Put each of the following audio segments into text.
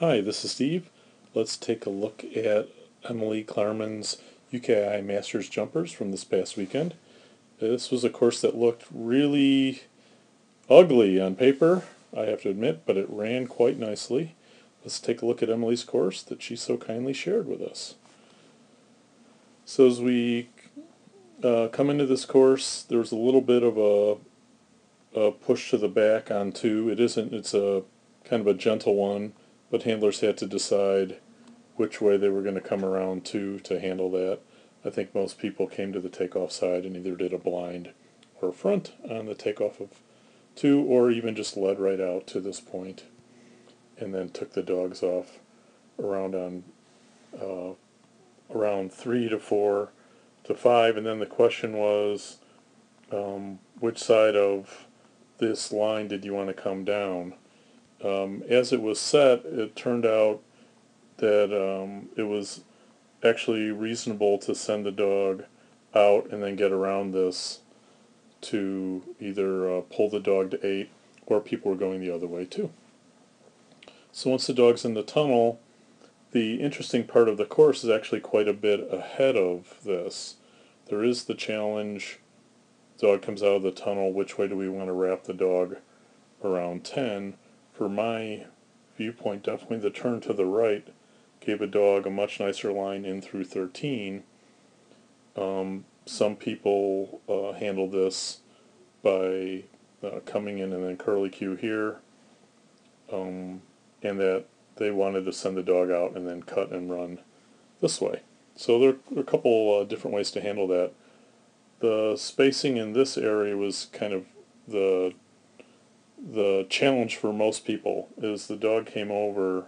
Hi, this is Steve. Let's take a look at Emily Klarman's UKI Masters Jumpers from this past weekend. This was a course that looked really ugly on paper, I have to admit, but it ran quite nicely. Let's take a look at Emily's course that she so kindly shared with us. So as we come into this course, there's a little bit of a push to the back on two. It's a kind of a gentle one, but handlers had to decide which way they were going to come around to handle that. I think most people came to the takeoff side and either did a blind or a front on the takeoff of two, or even just led right out to this point and then took the dogs off around on around 3 to 4 to 5. And then the question was, which side of this line did you want to come down? As it was set, it turned out that it was actually reasonable to send the dog out and then get around this to either pull the dog to 8, or people were going the other way too. So once the dog's in the tunnel, the interesting part of the course is actually quite a bit ahead of this. There is the challenge, dog comes out of the tunnel, which way do we want to wrap the dog around 10? For my viewpoint, definitely the turn to the right gave a dog a much nicer line in through 13. Some people handle this by coming in and then curly cue here, and that they wanted to send the dog out and then cut and run this way. So there are a couple different ways to handle that. The spacing in this area was kind of the challenge for most people. Is the dog came over,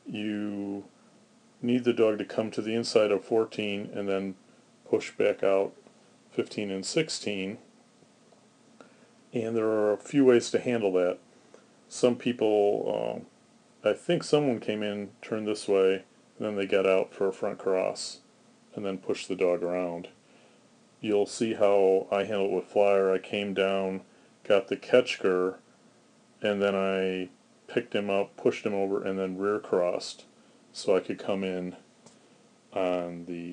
you need the dog to come to the inside of 14 and then push back out 15 and 16. And there are a few ways to handle that. Some people, I think someone came in, turned this way, and then they got out for a front cross and then pushed the dog around. You'll see how I handle it with Flyer. I came down, got the catchger, and then I picked him up, pushed him over, and then rear crossed so I could come in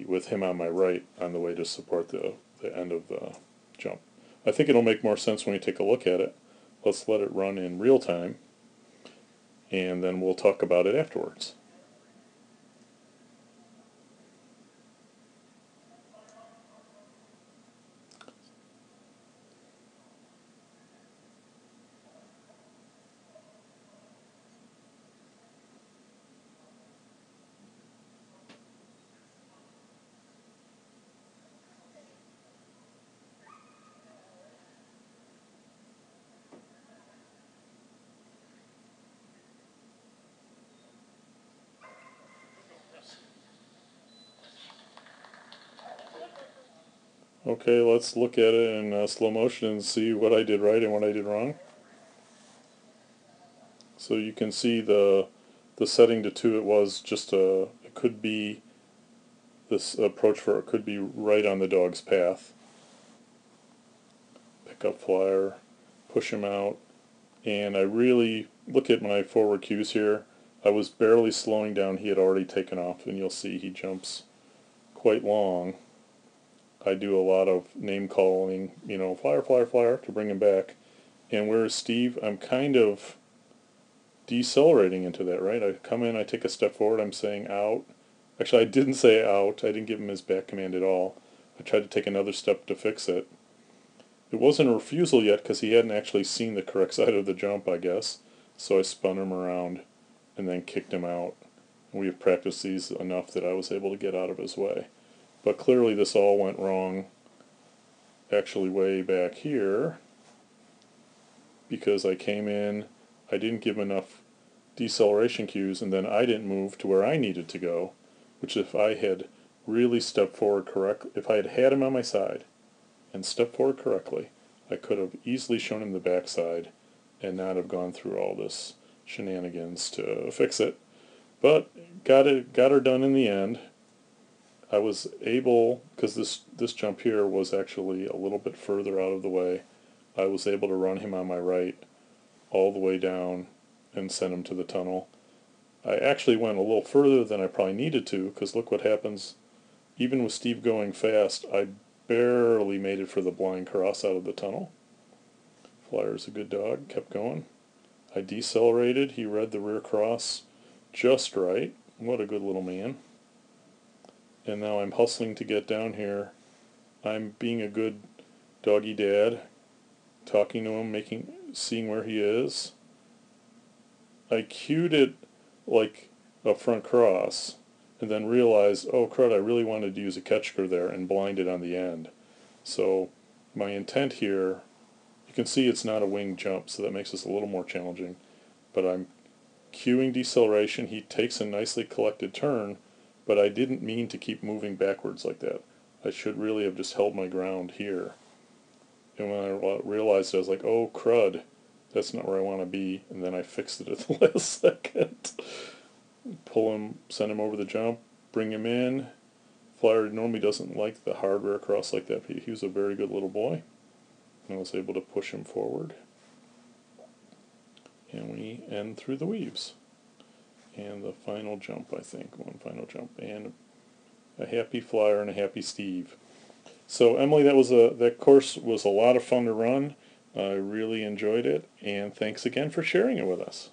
with him on my right on the way to support the end of the jump. I think it'll make more sense when you take a look at it. Let's let it run in real time, and then we'll talk about it afterwards. Okay, let's look at it in slow motion and see what I did right and what I did wrong. So you can see the setting to 2, it was just it could be, this approach for it could be right on the dog's path. Pick up Flyer, push him out, and I really look at my forward cues here. I was barely slowing down, he had already taken off, and you'll see he jumps quite long. I do a lot of name calling, Flyer, Flyer, Flyer, to bring him back. And whereas Steve, I'm kind of decelerating into that, right? I come in, I take a step forward, I'm saying out. Actually, I didn't say out. I didn't give him his back command at all. I tried to take another step to fix it. It wasn't a refusal yet because he hadn't actually seen the correct side of the jump, I guess. So I spun him around and then kicked him out. We have practiced these enough that I was able to get out of his way. But clearly this all went wrong actually way back here because I came in, I didn't give enough deceleration cues, and then I didn't move to where I needed to go, which if I had really stepped forward correctly, if I had had him on my side and stepped forward correctly, I could have easily shown him the backside and not have gone through all this shenanigans to fix it. But got her done in the end. I was able, because this jump here was actually a little bit further out of the way, I was able to run him on my right all the way down and send him to the tunnel. I actually went a little further than I probably needed to, because look what happens. Even with Steve going fast, I barely made it for the blind cross out of the tunnel. Flyer's a good dog, kept going. I decelerated, he read the rear cross just right. What a good little man. And now I'm hustling to get down here. I'm being a good doggy dad, talking to him, seeing where he is. I cued it like a front cross, and then realized, oh crud, I really wanted to use a catcher there and blinded on the end. So my intent here, you can see it's not a wing jump, so that makes this a little more challenging, but I'm cueing deceleration. He takes a nicely collected turn, but I didn't mean to keep moving backwards like that. I should really have just held my ground here. And when I realized it, I was like, oh crud, that's not where I want to be, and then I fixed it at the last second. Pull him, send him over the jump, bring him in. Flyer normally doesn't like the hard rear cross like that, but he was a very good little boy. And I was able to push him forward. And we end through the weaves. And the final jump, I think, one final jump. And a happy Flyer and a happy Steve. So Emily, that course was a lot of fun to run. I really enjoyed it, and thanks again for sharing it with us.